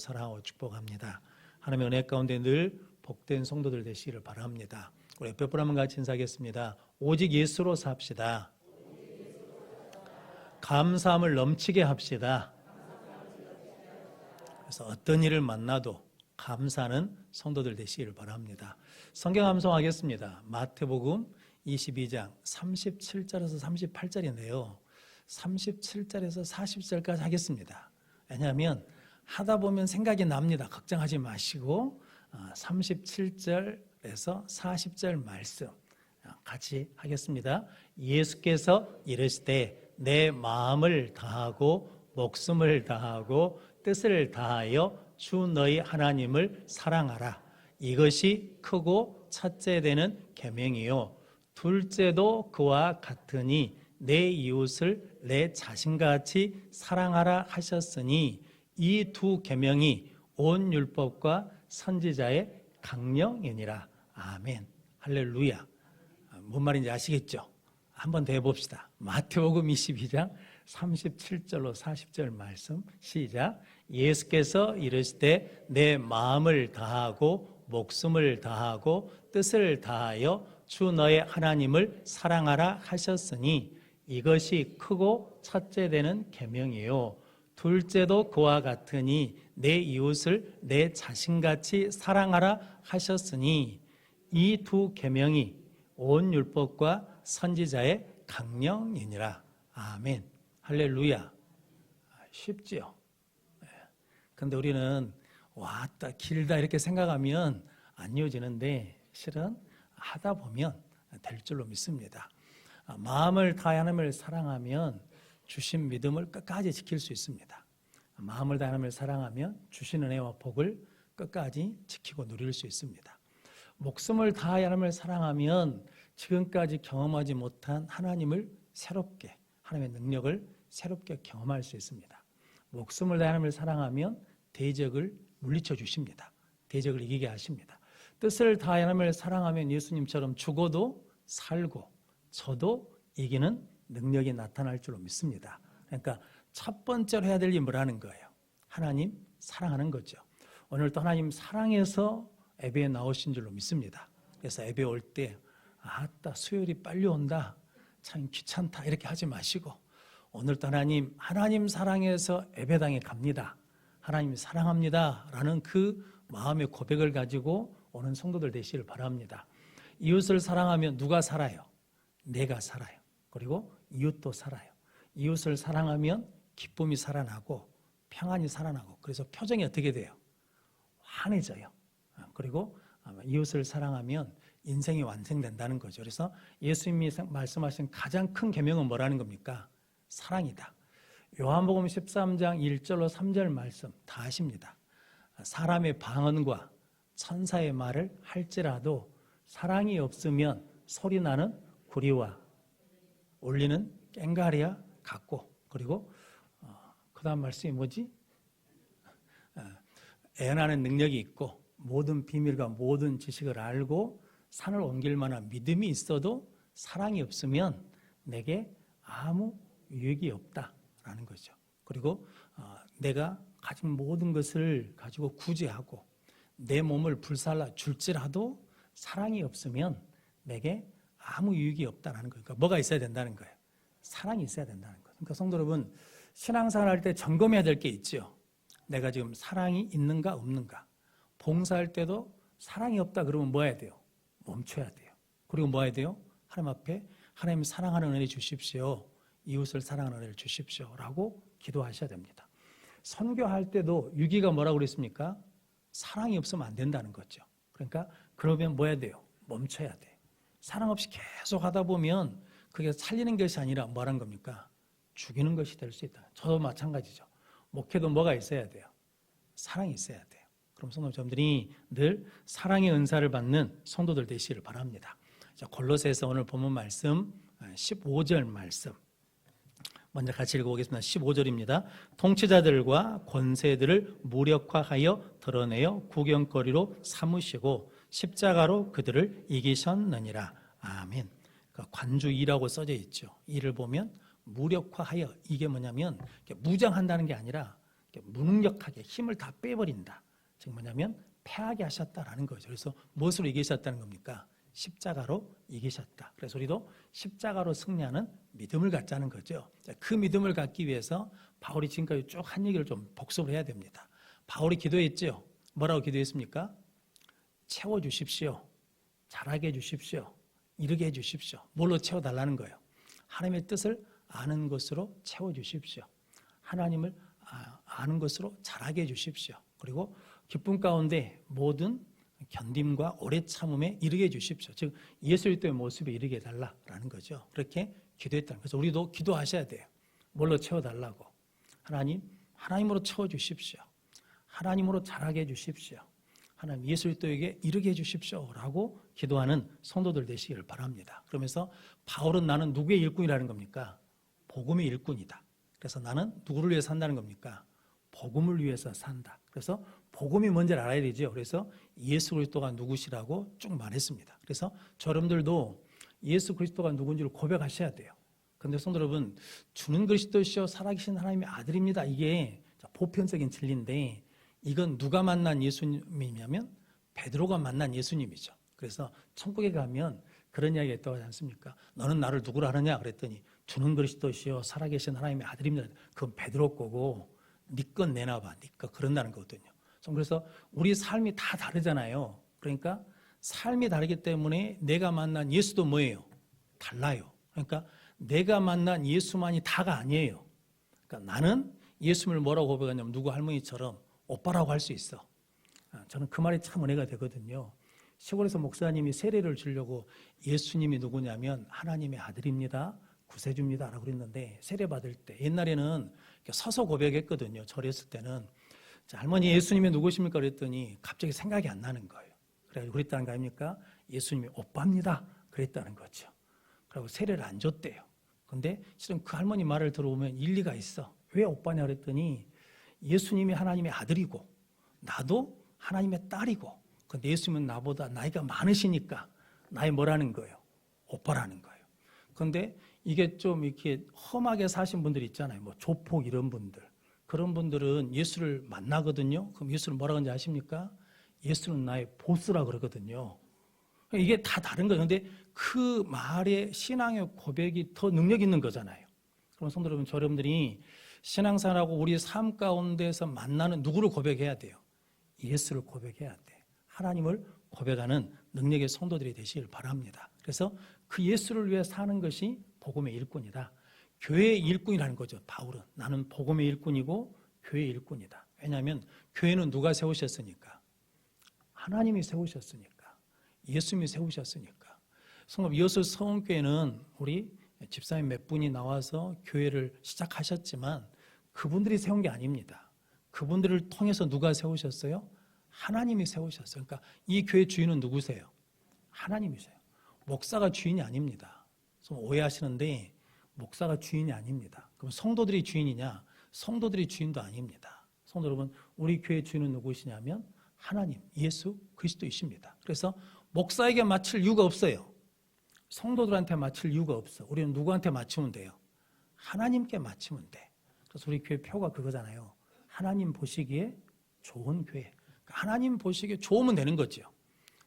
사랑하고 축복합니다. 하나님의 은혜 가운데 늘 복된 성도들 되시기를 바랍니다. 우리 몇 분 한번 같이 인사하겠습니다. 오직 예수로 삽시다. 감사함을 넘치게 합시다. 그래서 어떤 일을 만나도 감사하는 성도들 되시기를 바랍니다. 성경 암송하겠습니다. 마태복음 22장 37절에서 38절인데요. 37절에서 40절까지 하겠습니다. 왜냐하면 하다 보면 생각이 납니다. 걱정하지 마시고 37절에서 40절 말씀 같이 하겠습니다. 예수께서 이르시되 내 마음을 다하고 목숨을 다하고 뜻을 다하여 주 너희 하나님을 사랑하라. 이것이 크고 첫째 되는 계명이요 둘째도 그와 같으니 내 이웃을 내 자신같이 사랑하라 하셨으니 이 두 계명이 온 율법과 선지자의 강령이니라. 아멘. 할렐루야. 뭔 말인지 아시겠죠? 한번 더 해봅시다. 마태복음 22장 37절로 40절 말씀 시작. 예수께서 이르시되 내 마음을 다하고 목숨을 다하고 뜻을 다하여 주 너의 하나님을 사랑하라 하셨으니 이것이 크고 첫째 되는 계명이요 둘째도 그와 같으니 내 이웃을 내 자신같이 사랑하라 하셨으니 이 두 계명이 온 율법과 선지자의 강령이니라. 아멘. 할렐루야. 쉽지요. 그런데 우리는 왔다 길다 이렇게 생각하면 안 이어지는데 실은 하다 보면 될 줄로 믿습니다. 마음을 다해 하나님을 사랑하면 주신 믿음을 끝까지 지킬 수 있습니다. 마음을 다해 하나님을 사랑하면 주신 은혜와 복을 끝까지 지키고 누릴 수 있습니다. 목숨을 다해 하나님을 사랑하면 지금까지 경험하지 못한 하나님을 새롭게 하나님의 능력을 새롭게 경험할 수 있습니다. 목숨을 다해 하나님을 사랑하면 대적을 물리쳐 주십니다. 대적을 이기게 하십니다. 뜻을 다해 하나님을 사랑하면 예수님처럼 죽어도 살고 저도 이기는 능력이 나타날 줄로 믿습니다. 그러니까 첫 번째로 해야 될 일이 뭐라는 거예요? 하나님 사랑하는 거죠. 오늘도 하나님 사랑해서 예배에 나오신 줄로 믿습니다. 그래서 예배 올 때 아따 수요일이 빨리 온다 참 귀찮다 이렇게 하지 마시고 오늘도 하나님 사랑해서 예배당에 갑니다. 하나님 사랑합니다 라는 그 마음의 고백을 가지고 오는 성도들 되시길 바랍니다. 이웃을 사랑하면 누가 살아요? 내가 살아요. 그리고 이웃도 살아요. 이웃을 사랑하면 기쁨이 살아나고 평안이 살아나고 그래서 표정이 어떻게 돼요? 환해져요. 그리고 이웃을 사랑하면 인생이 완성된다는 거죠. 그래서 예수님이 말씀하신 가장 큰 계명은 뭐라는 겁니까? 사랑이다. 요한복음 13장 1절로 3절 말씀 다 아십니다. 사람의 방언과 천사의 말을 할지라도 사랑이 없으면 소리나는 구리와 울리는 꽹과리와 같고 그리고 그 다음 말씀이 뭐지? 애언하는 능력이 있고 모든 비밀과 모든 지식을 알고 산을 옮길 만한 믿음이 있어도 사랑이 없으면 내게 아무 유익이 없다라는 거죠. 그리고 내가 가진 모든 것을 가지고 구제하고 내 몸을 불살라 줄지라도 사랑이 없으면 내게 아무 유익이 없다는 거예요. 그러니까 뭐가 있어야 된다는 거예요? 사랑이 있어야 된다는 거예요. 그러니까 성도 여러분 신앙생활 할 때 점검해야 될 게 있죠. 내가 지금 사랑이 있는가 없는가. 봉사할 때도 사랑이 없다 그러면 뭐 해야 돼요? 멈춰야 돼요. 그리고 뭐 해야 돼요? 하나님 앞에 하나님 사랑하는 은혜 주십시오. 이웃을 사랑하는 은혜를 주십시오 라고 기도하셔야 됩니다. 선교할 때도 유기가 뭐라고 그랬습니까? 사랑이 없으면 안 된다는 거죠. 그러니까 그러면 뭐 해야 돼요? 멈춰야 돼요. 사랑 없이 계속 하다 보면 그게 살리는 것이 아니라 뭐라는 겁니까? 죽이는 것이 될 수 있다. 저도 마찬가지죠. 목회도 뭐가 있어야 돼요? 사랑이 있어야 돼요. 그럼 성도님들이 늘 사랑의 은사를 받는 성도들 되시기를 바랍니다. 자, 골로새서 오늘 본문 말씀 15절 말씀 먼저 같이 읽어보겠습니다. 15절입니다. 통치자들과 권세들을 무력화하여 드러내어 구경거리로 삼으시고 십자가로 그들을 이기셨느니라. 아멘. 그러니까 관주 2라고 써져 있죠. 이를 보면 무력화하여 이게 뭐냐면 무장한다는 게 아니라 무능력하게 힘을 다 빼버린다. 즉 뭐냐면 패하게 하셨다라는 거죠. 그래서 무엇으로 이기셨다는 겁니까? 십자가로 이기셨다. 그래서 우리도 십자가로 승리하는 믿음을 갖자는 거죠. 그 믿음을 갖기 위해서 바울이 지금까지 쭉 한 얘기를 좀 복습을 해야 됩니다. 바울이 기도했죠. 뭐라고 기도했습니까? 채워주십시오. 잘하게 해주십시오. 이르게 해주십시오. 뭘로 채워달라는 거예요? 하나님의 뜻을 아는 것으로 채워주십시오. 하나님을 아는 것으로 잘하게 해주십시오. 그리고 기쁨 가운데 모든 견딤과 오래 참음에 이르게 해주십시오. 즉 예수 그리스도의 모습에 이르게 해달라라는 거죠. 그렇게 기도했다는 거죠. 우리도 기도하셔야 돼요. 뭘로 채워달라고? 하나님으로 채워주십시오. 하나님으로 잘하게 해주십시오. 하나님 예수 그리스도에게 이르게 해주십시오라고 기도하는 성도들 되시기를 바랍니다. 그러면서 바울은 나는 누구의 일꾼이라는 겁니까? 복음의 일꾼이다. 그래서 나는 누구를 위해서 산다는 겁니까? 복음을 위해서 산다. 그래서 복음이 뭔지를 알아야 되죠. 그래서 예수 그리스도가 누구시라고 쭉 말했습니다. 그래서 여러분들도 예수 그리스도가 누군지를 고백하셔야 돼요. 그런데 성도 여러분, 주는 그리스도시요 살아계신 하나님의 아들입니다. 이게 보편적인 진리인데 이건 누가 만난 예수님이냐면 베드로가 만난 예수님이죠. 그래서 천국에 가면 그런 이야기가 있다고 하지 않습니까? 너는 나를 누구로 하느냐 그랬더니 주는 그리스도시요 살아계신 하나님의 아들입니다. 그건 베드로 거고 네 건 내놔봐. 네 거 그런다는 거거든요. 그래서 우리 삶이 다 다르잖아요. 그러니까 삶이 다르기 때문에 내가 만난 예수도 뭐예요? 달라요. 그러니까 내가 만난 예수만이 다가 아니에요. 그러니까 나는 예수님을 뭐라고 고백하냐면 누구 할머니처럼 오빠라고 할 수 있어. 저는 그 말이 참 은혜가 되거든요. 시골에서 목사님이 세례를 주려고 예수님이 누구냐면 하나님의 아들입니다. 구세주입니다. 라고 그랬는데 세례 받을 때 옛날에는 서서 고백했거든요. 절했을 때는 할머니 예수님이 누구십니까? 그랬더니 갑자기 생각이 안 나는 거예요. 그래서 그랬다는 거 아닙니까? 예수님이 오빠입니다. 그랬다는 거죠. 그리고 세례를 안 줬대요. 근데 실은 그 할머니 말을 들어보면 일리가 있어. 왜 오빠냐 그랬더니 예수님이 하나님의 아들이고 나도 하나님의 딸이고 근데 예수님은 나보다 나이가 많으시니까 나이 뭐라는 거예요? 오빠라는 거예요. 그런데 이게 좀 이렇게 험하게 사신 분들 있잖아요. 뭐 조폭 이런 분들. 그런 분들은 예수를 만나거든요. 그럼 예수를 뭐라고 하는지 아십니까? 예수는 나의 보스라 그러거든요. 이게 다 다른 거예요. 그런데 그 말의 신앙의 고백이 더 능력 있는 거잖아요. 그럼 성도 여러분, 여러분들이 신앙생활하고 우리 삶 가운데서 만나는 누구를 고백해야 돼요? 예수를 고백해야 돼. 하나님을 고백하는 능력의 성도들이 되시길 바랍니다. 그래서 그 예수를 위해 사는 것이 복음의 일꾼이다. 교회의 일꾼이라는 거죠. 바울은 나는 복음의 일꾼이고 교회의 일꾼이다. 왜냐하면 교회는 누가 세우셨으니까? 하나님이 세우셨으니까. 예수님이 세우셨으니까. 성도 여수 서원교회는 우리 집사님 몇 분이 나와서 교회를 시작하셨지만 그분들이 세운 게 아닙니다. 그분들을 통해서 누가 세우셨어요? 하나님이 세우셨어요. 그러니까 이 교회 주인은 누구세요? 하나님이세요. 목사가 주인이 아닙니다. 좀 오해하시는데 목사가 주인이 아닙니다. 그럼 성도들이 주인이냐? 성도들이 주인도 아닙니다. 성도 여러분, 우리 교회 주인은 누구시냐면 하나님, 예수 그리스도이십니다. 그래서 목사에게 맡을 이유가 없어요. 성도들한테 맡을 이유가 없어. 우리는 누구한테 맞추면 돼요? 하나님께 맞추면 돼. 그래서 우리 교회 표가 그거잖아요. 하나님 보시기에 좋은 교회. 하나님 보시기에 좋으면 되는 거죠.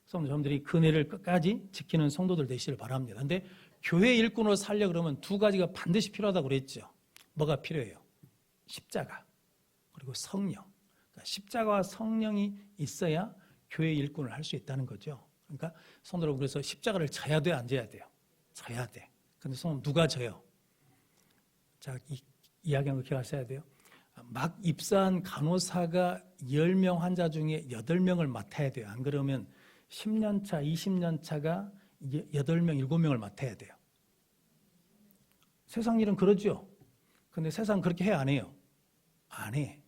그래서 여러분들이 그 은혜를 끝까지 지키는 성도들 되시길 바랍니다. 그런데 교회 일꾼으로 살려 그러면 두 가지가 반드시 필요하다고 그랬죠. 뭐가 필요해요? 십자가 그리고 성령. 그러니까 십자가와 성령이 있어야 교회 일꾼을 할 수 있다는 거죠. 그러니까 성도 여러분, 그래서 십자가를 져야 돼요, 안 져야 돼요? 져야 돼. 그런데 성도 누가 져요? 자, 이야기한 거 기억하셔야 돼요. 막 입사한 간호사가 10명 환자 중에 8명을 맡아야 돼요. 안 그러면 10년 차, 20년 차가 8명, 7명을 맡아야 돼요. 세상 일은 그러죠. 근데 세상 그렇게 해, 안 해요? 안 해.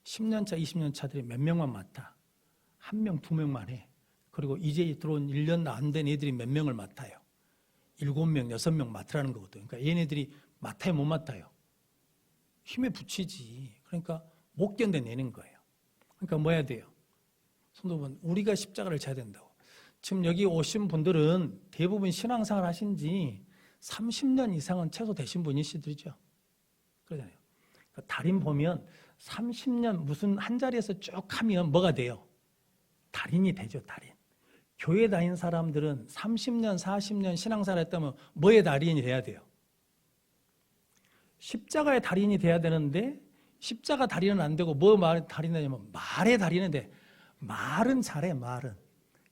10년 차, 20년 차들이 몇 명만 맡아? 1명, 2명만 해. 그리고 이제 들어온 1년 안 된 애들이 몇 명을 맡아요? 7명, 6명 맡으라는 거거든요. 그러니까 얘네들이 맡아요, 못 맡아요? 힘에 붙이지. 그러니까 못 견뎌내는 거예요. 그러니까 뭐 해야 돼요? 성도분, 우리가 십자가를 져야 된다고. 지금 여기 오신 분들은 대부분 신앙생활 하신 지 30년 이상은 최소 되신 분이시들이죠. 그러잖아요. 그러니까 달인 보면 30년 무슨 한 자리에서 쭉 하면 뭐가 돼요? 달인이 되죠, 달인. 교회 다닌 사람들은 30년, 40년 신앙생활 했다면 뭐의 달인이 돼야 돼요? 십자가의 달인이 돼야 되는데 십자가 달인은 안 되고 뭐 달인이 되냐면 말의 달인이 돼. 말은 잘해, 말은.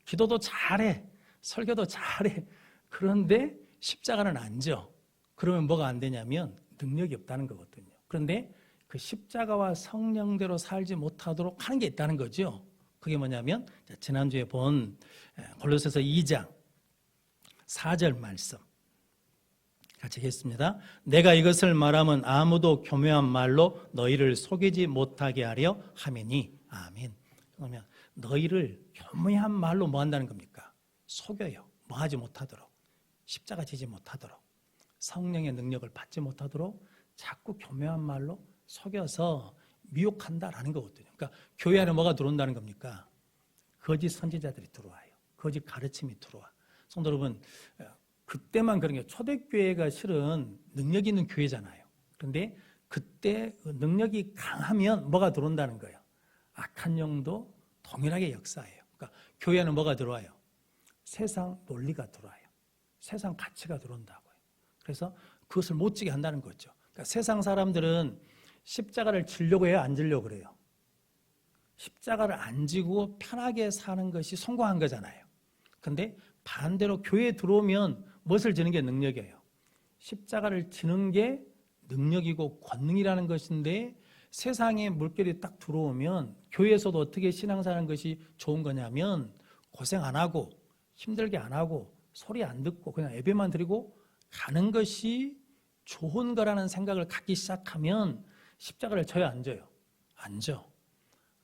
기도도 잘해, 설교도 잘해. 그런데 십자가는 안 져. 그러면 뭐가 안 되냐면 능력이 없다는 거거든요. 그런데 그 십자가와 성령대로 살지 못하도록 하는 게 있다는 거죠. 그게 뭐냐면 지난주에 본 골로새서 2장 4절 말씀 같이 읽겠습니다. 내가 이것을 말하면 아무도 교묘한 말로 너희를 속이지 못하게 하려 함이니. 아멘. 그러면 너희를 교묘한 말로 뭐 한다는 겁니까? 속여요. 뭐 하지 못하도록. 십자가 지지 못하도록. 성령의 능력을 받지 못하도록 자꾸 교묘한 말로 속여서 미혹한다라는 거거든요. 그러니까 교회 안에 뭐가 들어온다는 겁니까? 거짓 선지자들이 들어와요. 거짓 가르침이 들어와. 성도 여러분, 그때만 그런 게 초대교회가 실은 능력 있는 교회잖아요. 그런데 그때 능력이 강하면 뭐가 들어온다는 거예요? 악한 영도 동일하게 역사해요. 그러니까 교회 안에 뭐가 들어와요? 세상 논리가 들어와요. 세상 가치가 들어온다고요. 그래서 그것을 못 지게 한다는 거죠. 그러니까 세상 사람들은 십자가를 지려고 해요? 안 지려고 그래요? 십자가를 안 지고 편하게 사는 것이 성공한 거잖아요. 근데 반대로 교회에 들어오면 무엇을 지는 게 능력이에요? 십자가를 지는 게 능력이고 권능이라는 것인데 세상에 물결이 딱 들어오면 교회에서도 어떻게 신앙사는 것이 좋은 거냐면 고생 안 하고 힘들게 안 하고 소리 안 듣고 그냥 예배만 드리고 가는 것이 좋은 거라는 생각을 갖기 시작하면 십자가를 져요, 안 져요? 안 져.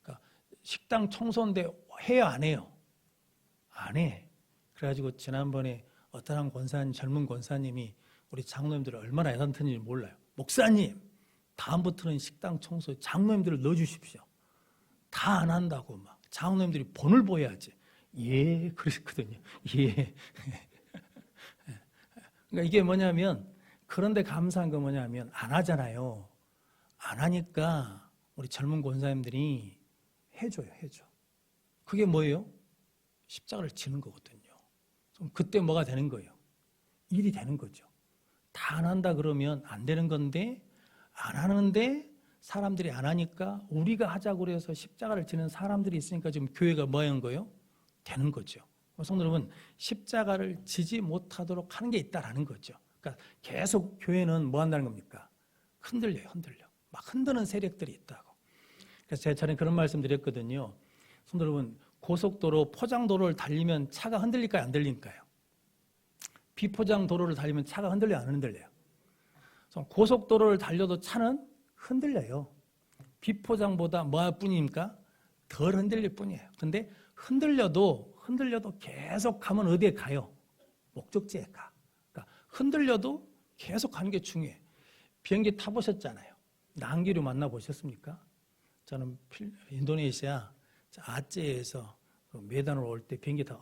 그러니까 식당 청소인데 해요, 안 해요? 안 해. 그래가지고 지난번에 어떤 권사님, 젊은 권사님이 우리 장로님들을 얼마나 애산탄지 몰라요. 목사님, 다음부터는 식당 청소 장로님들을 넣어주십시오. 다 안 한다고 막 장로님들이 본을 보여야지. 예, 그랬거든요. 예. 그러니까 이게 뭐냐면 그런데 감사한 건 뭐냐면 안 하잖아요. 안 하니까 우리 젊은 권사님들이 해줘요, 해줘. 그게 뭐예요? 십자가를 지는 거거든요. 그럼 그때 뭐가 되는 거예요? 일이 되는 거죠. 다 안 한다 그러면 안 되는 건데 안 하는데 사람들이 안 하니까 우리가 하자고 그래서 십자가를 지는 사람들이 있으니까 지금 교회가 뭐 하는 거예요? 되는 거죠. 성도 여러분, 십자가를 지지 못하도록 하는 게 있다라는 거죠. 그러니까 계속 교회는 뭐 한다는 겁니까? 흔들려요, 흔들려. 막 흔드는 세력들이 있다고. 그래서 제가 전에 그런 말씀 드렸거든요. 성도 여러분, 고속도로, 포장도로를 달리면 차가 흔들릴까요, 안 흔들릴까요? 비포장 도로를 달리면 차가 흔들려요, 안 흔들려요? 고속도로를 달려도 차는 흔들려요. 비포장보다 뭐할 뿐입니까? 덜 흔들릴 뿐이에요. 근데 흔들려도 계속 가면 어디에 가요? 목적지에 가. 그러니까 흔들려도 계속 가는 게 중요해. 비행기 타보셨잖아요. 난기류 만나보셨습니까? 저는 인도네시아 아째에서 메단으로 올 때 비행기 타고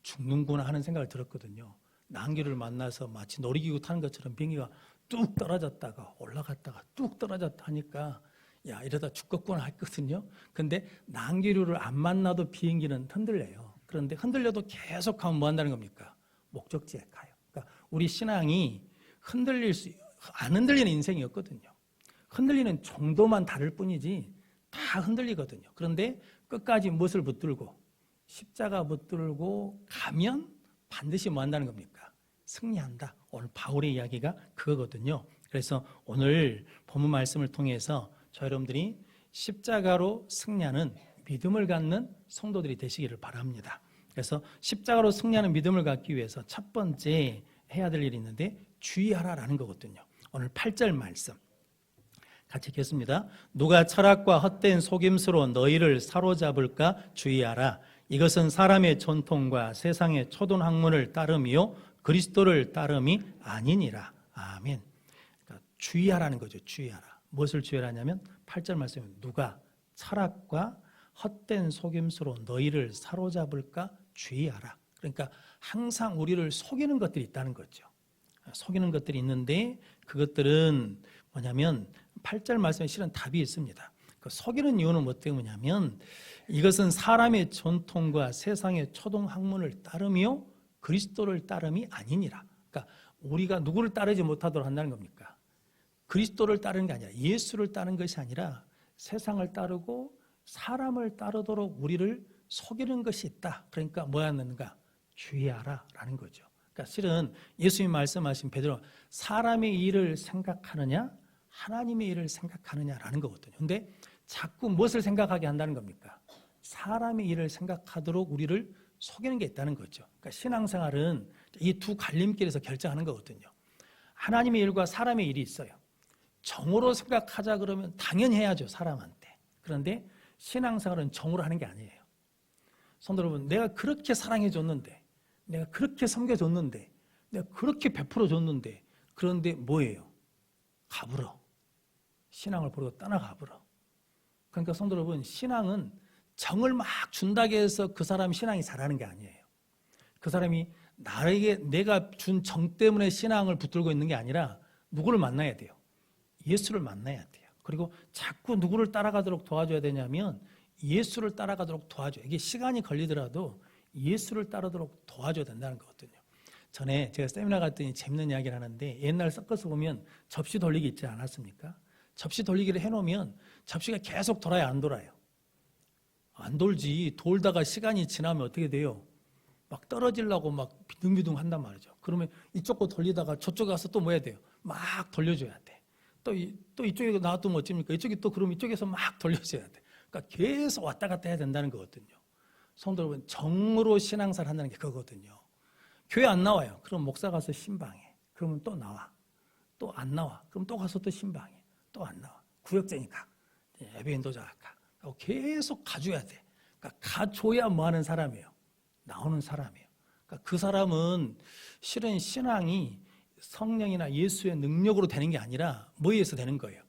죽는구나 하는 생각을 들었거든요. 난기류를 만나서 마치 놀이기구 타는 것처럼 비행기가 뚝 떨어졌다가 올라갔다가 뚝 떨어졌다 하니까 야, 이러다 죽겠구나 했거든요. 근데 난기류를 안 만나도 비행기는 흔들려요. 그런데 흔들려도 계속 가면 뭐 한다는 겁니까? 목적지에 가요. 그러니까 우리 신앙이 안 흔들리는 인생이었거든요. 흔들리는 정도만 다를 뿐이지 다 흔들리거든요. 그런데 끝까지 무엇을 붙들고 십자가 붙들고 가면 반드시 뭐 한다는 겁니까? 승리한다. 오늘 바울의 이야기가 그거거든요. 그래서 오늘 본문 말씀을 통해서 저 여러분들이 십자가로 승리하는 믿음을 갖는 성도들이 되시기를 바랍니다. 그래서 십자가로 승리하는 믿음을 갖기 위해서 첫 번째 해야 될 일이 있는데 주의하라라는 거거든요. 오늘 8절 말씀 같이 읽겠습니다. 누가 철학과 헛된 속임수로 너희를 사로잡을까 주의하라. 이것은 사람의 전통과 세상의 초돈 학문을 따름이요 그리스도를 따름이 아니니라. 아멘. 그러니까 주의하라는 거죠. 주의하라. 무엇을 주의하냐면 8절 말씀에 누가 철학과 헛된 속임수로 너희를 사로잡을까 주의하라. 그러니까 항상 우리를 속이는 것들이 있다는 거죠. 속이는 것들이 있는데 그것들은 뭐냐면 8절 말씀에 실은 답이 있습니다. 그 속이는 이유는 뭐 때문이냐면 이것은 사람의 전통과 세상의 초동 학문을 따르며 그리스도를 따름이 아니니라. 그러니까 우리가 누구를 따르지 못하도록 한다는 겁니까? 그리스도를 따르는 게 아니라 예수를 따르는 것이 아니라 세상을 따르고 사람을 따르도록 우리를 속이는 것이 있다. 그러니까 뭐였는가? 주의하라 라는 거죠. 그러니까 실은 예수님이 말씀하신 베드로 사람의 일을 생각하느냐 하나님의 일을 생각하느냐라는 거거든요. 근데 자꾸 무엇을 생각하게 한다는 겁니까? 사람의 일을 생각하도록 우리를 속이는 게 있다는 거죠. 그러니까 신앙생활은 이 두 갈림길에서 결정하는 거거든요. 하나님의 일과 사람의 일이 있어요. 정으로 생각하자 그러면 당연히 해야죠, 사람한테. 그런데 신앙생활은 정으로 하는 게 아니에요. 성도 여러분, 내가 그렇게 사랑해줬는데, 내가 그렇게 섬겨줬는데, 내가 그렇게 베풀어줬는데, 그런데 뭐예요? 가불어. 신앙을 버리고 떠나가불어. 그러니까 성도 여러분, 신앙은 정을 막 준다고 해서 그 사람 신앙이 잘하는 게 아니에요. 그 사람이 나에게 내가 준 정 때문에 신앙을 붙들고 있는 게 아니라 누구를 만나야 돼요? 예수를 만나야 돼요. 그리고 자꾸 누구를 따라가도록 도와줘야 되냐면 예수를 따라가도록 도와줘요. 이게 시간이 걸리더라도 예수를 따르도록 도와줘야 된다는 거거든요. 전에 제가 세미나 갔더니 재밌는 이야기를 하는데 옛날 섞어서 보면 접시 돌리기 있지 않았습니까? 접시 돌리기를 해놓으면 접시가 계속 돌아야 안 돌아요? 안 돌지. 돌다가 시간이 지나면 어떻게 돼요? 막 떨어지려고 막 비둥비둥 한단 말이죠. 그러면 이쪽 거 돌리다가 저쪽에 가서 또 뭐 해야 돼요? 막 돌려줘야 돼. 또 이쪽에 놔두면 어찌입니까? 이쪽이 또 그럼 이쪽에서 막 돌려줘야 돼. 그러니까 계속 왔다 갔다 해야 된다는 거거든요. 성도 여러분, 정으로 신앙생활 한다는 게 그거거든요. 교회 안 나와요. 그럼 목사 가서 신방해. 그러면 또 나와. 또 안 나와. 그럼 또 가서 또 신방해. 또 안 나와. 구역제니까. 예배인도자가 가. 계속 가줘야 돼. 그러니까 가줘야 뭐 하는 사람이에요? 나오는 사람이에요. 그러니까 그 사람은 실은 신앙이 성령이나 예수의 능력으로 되는 게 아니라 뭐에 의해서 되는 거예요?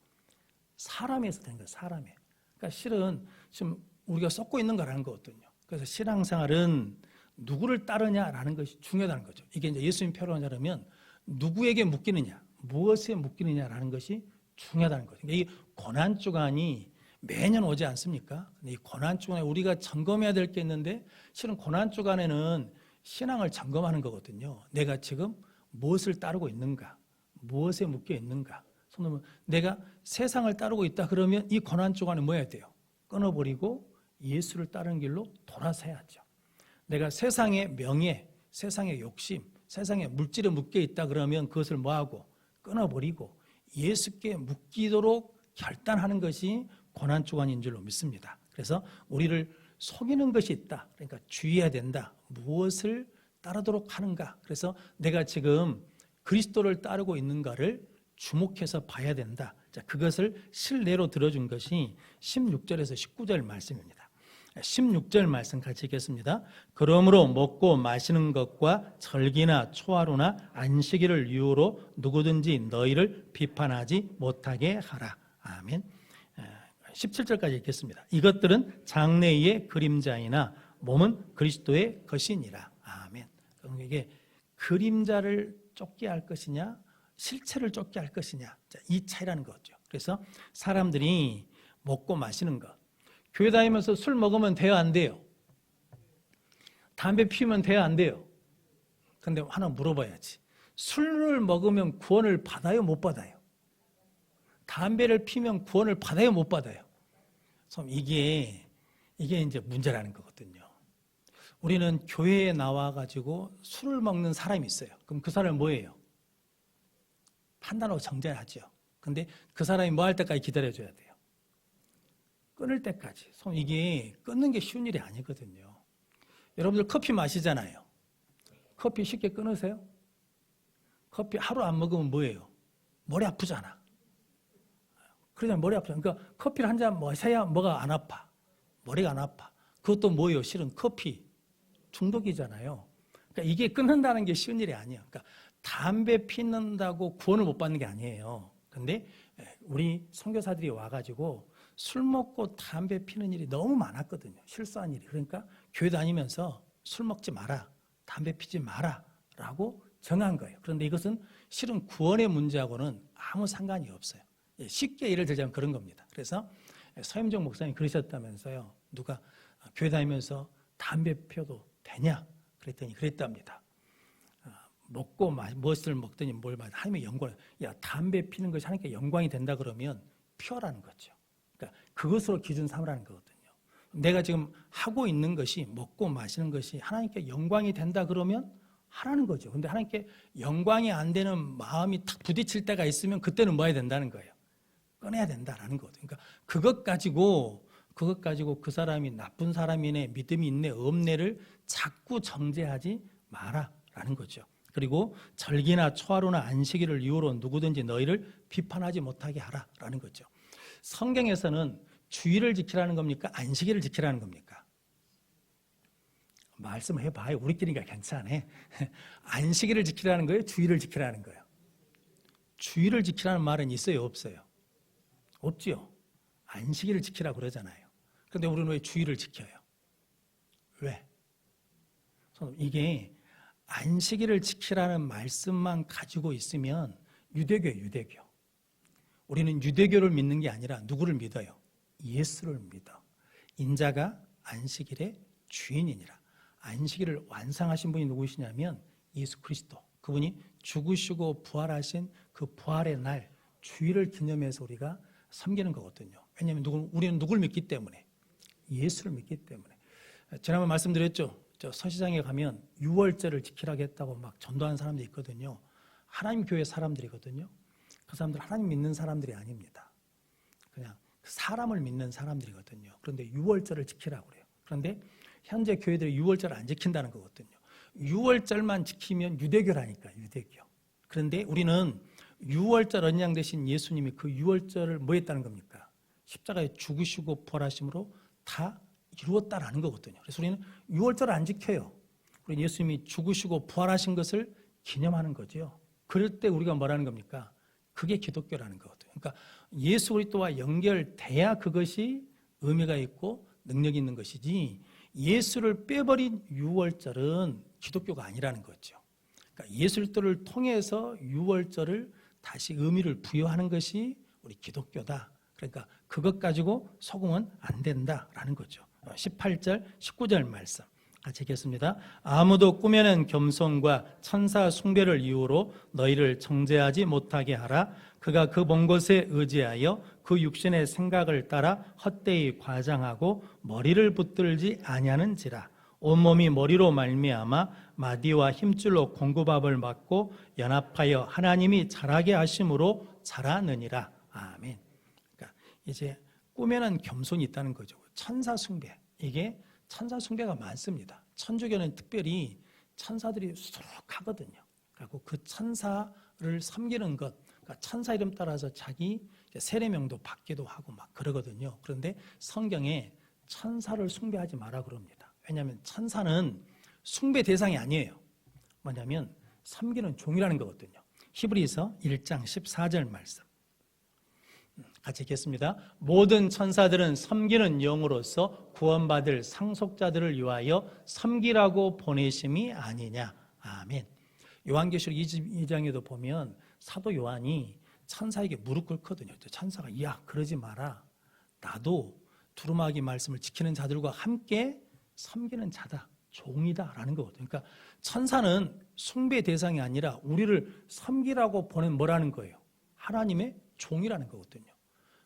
사람에서 되는 거예요. 사람에. 그러니까 실은 지금 우리가 썩고 있는 거라는 거거든요. 그래서 신앙생활은 누구를 따르냐라는 것이 중요하다는 거죠. 이게 이제 예수님 표현하자면 누구에게 묶이느냐, 무엇에 묶이느냐라는 것이 중요하다는 거죠. 이 고난주간이 매년 오지 않습니까? 근데 이 고난주간에 우리가 점검해야 될 게 있는데 실은 고난주간에는 신앙을 점검하는 거거든요. 내가 지금 무엇을 따르고 있는가, 무엇에 묶여 있는가. 손으로 내가 세상을 따르고 있다 그러면 이 고난주간에 뭐 해야 돼요? 끊어버리고 예수를 따르는 길로 돌아서야죠. 내가 세상의 명예, 세상의 욕심, 세상의 물질에 묶여 있다 그러면 그것을 뭐하고 끊어버리고 예수께 묶이도록 결단하는 것이 고난주간인 줄로 믿습니다. 그래서 우리를 속이는 것이 있다. 그러니까 주의해야 된다. 무엇을 따르도록 하는가. 그래서 내가 지금 그리스도를 따르고 있는가를 주목해서 봐야 된다. 자, 그것을 실내로 들어준 것이 16절에서 19절 말씀입니다. 16절 말씀 같이 읽겠습니다. 그러므로 먹고 마시는 것과 절기나 초하루나 안식일을 이유로 누구든지 너희를 비판하지 못하게 하라. 아멘. 17절까지 읽겠습니다. 이것들은 장래의 그림자이나 몸은 그리스도의 것이니라. 아멘. 그럼 이게 그림자를 쫓게 할 것이냐 실체를 쫓게 할 것이냐 이 차이라는 거죠. 그래서 사람들이 먹고 마시는 것, 교회 다니면서 술 먹으면 돼요 안 돼요? 담배 피우면 돼요 안 돼요? 근데 하나 물어봐야지. 술을 먹으면 구원을 받아요 못 받아요? 담배를 피우면 구원을 받아요 못 받아요? 이게 이제 문제라는 거거든요. 우리는 교회에 나와가지고 술을 먹는 사람이 있어요. 그럼 그 사람은 뭐예요? 판단하고 정죄하죠. 근데 그 사람이 뭐 할 때까지 기다려줘야 돼요? 끊을 때까지. 이게 끊는 게 쉬운 일이 아니거든요. 여러분들 커피 마시잖아요. 커피 쉽게 끊으세요? 커피 하루 안 먹으면 뭐예요? 머리 아프잖아. 그러잖아요. 머리 아프잖아. 그러니까 커피를 한 잔 마셔야 뭐가 안 아파. 머리가 안 아파. 그것도 뭐예요? 실은 커피 중독이잖아요. 그러니까 이게 끊는다는 게 쉬운 일이 아니에요. 그러니까 담배 피는다고 구원을 못 받는 게 아니에요. 근데 우리 선교사들이 와가지고 술 먹고 담배 피는 일이 너무 많았거든요. 실수한 일이. 그러니까 교회 다니면서 술 먹지 마라, 담배 피지 마라 라고 정한 거예요. 그런데 이것은 실은 구원의 문제하고는 아무 상관이 없어요. 쉽게 예를 들자면 그런 겁니다. 그래서 서임정 목사님이 그러셨다면서요. 누가 교회 다니면서 담배 피워도 되냐? 그랬더니 그랬답니다. 먹고 무엇을 먹더니 뭘 마시 하나님의 영광. 야, 담배 피는 것이 하나님께 영광이 된다 그러면 피워라는 거죠. 그러니까 그것으로 기준 삼으라는 거거든요. 내가 지금 하고 있는 것이 먹고 마시는 것이 하나님께 영광이 된다 그러면 하라는 거죠. 근데 하나님께 영광이 안 되는 마음이 탁 부딪힐 때가 있으면 그때는 뭐 해야 된다는 거예요. 꺼내야 된다라는 거거든요. 그러니까 그것 가지고 그 사람이 나쁜 사람이네, 믿음이 있네, 없네를 자꾸 정죄하지 마라라는 거죠. 그리고 절기나 초하루나 안식일을 이유로 누구든지 너희를 비판하지 못하게 하라라는 거죠. 성경에서는 주일을 지키라는 겁니까? 안식일을 지키라는 겁니까? 말씀해봐요. 우리끼리가 괜찮아. 안식일을 지키라는 거예요? 주일을 지키라는 거예요? 주일을 지키라는 말은 있어요? 없어요? 없지요. 안식일을 지키라고 그러잖아요. 그런데 우리는 왜 주일을 지켜요? 왜? 이게 안식일을 지키라는 말씀만 가지고 있으면 유대교예요, 유대교. 우리는 유대교를 믿는 게 아니라 누구를 믿어요? 예수를 믿어. 인자가 안식일의 주인이니라. 안식일을 완성하신 분이 누구시냐면 예수 그리스도. 그분이 죽으시고 부활하신 그 부활의 날 주일을 기념해서 우리가 섬기는 거거든요. 왜냐하면 우리는 누구를 믿기 때문에? 예수를 믿기 때문에. 지난번 말씀드렸죠. 저 서시장에 가면 유월절을 지키라고 했다고 막 전도하는 사람들이 있거든요. 하나님 교회 사람들이거든요. 그 사람들 하나님 믿는 사람들이 아닙니다. 그냥 사람을 믿는 사람들이거든요. 그런데 유월절을 지키라고 그래요. 그런데 현재 교회들이 유월절을 안 지킨다는 거거든요. 유월절만 지키면 유대교라니까, 유대교. 그런데 우리는 유월절 언양 되신 예수님이 그 유월절을 뭐 했다는 겁니까? 십자가에 죽으시고 부활하심으로 다 이루었다라는 거거든요. 그래서 우리는 유월절을 안 지켜요. 우리 예수님이 죽으시고 부활하신 것을 기념하는 거죠. 그럴 때 우리가 뭐라는 겁니까? 그게 기독교라는 거거든요. 그러니까 예수 그리스도와 연결돼야 그것이 의미가 있고 능력이 있는 것이지 예수를 빼버린 유월절은 기독교가 아니라는 거죠. 그러니까 예수 그리스도를 통해서 유월절을 다시 의미를 부여하는 것이 우리 기독교다. 그러니까 그것 가지고 속으면 안 된다라는 거죠. 18절, 19절 말씀 같이 읽겠습니다. 아무도 꾸며낸 겸손과 천사 숭배를 이유로 너희를 정죄하지 못하게 하라. 그가 그 먼 곳에 의지하여 그 육신의 생각을 따라 헛되이 과장하고 머리를 붙들지 아니하는지라. 온몸이 머리로 말미암아 마디와 힘줄로 공급압을 받고 연합하여 하나님이 자라게 하심으로 자라느니라. 아멘. 그러니까 이제 꾸며낸 겸손이 있다는 거죠. 천사 숭배, 이게 천사 숭배가 많습니다. 천주교는 특별히 천사들이 수록하거든요. 그리고 그 천사를 섬기는 것, 그러니까 천사 이름 따라서 자기 세례명도 받기도 하고 막 그러거든요. 그런데 성경에 천사를 숭배하지 마라 그럽니다. 왜냐하면 천사는 숭배 대상이 아니에요. 뭐냐면 섬기는 종이라는 거거든요. 히브리서 1장 14절 말씀 같이 읽겠습니다. 모든 천사들은 섬기는 영으로서 구원받을 상속자들을 위하여 섬기라고 보내심이 아니냐. 아멘. 요한계시록 22장에도 보면 사도 요한이 천사에게 무릎 꿇거든요. 천사가 야 그러지 마라. 나도 두루마기 말씀을 지키는 자들과 함께 섬기는 자다. 종이다라는 거거든요. 그러니까 천사는 숭배 대상이 아니라 우리를 섬기라고 보낸 뭐라는 거예요? 하나님의 종이라는 거거든요.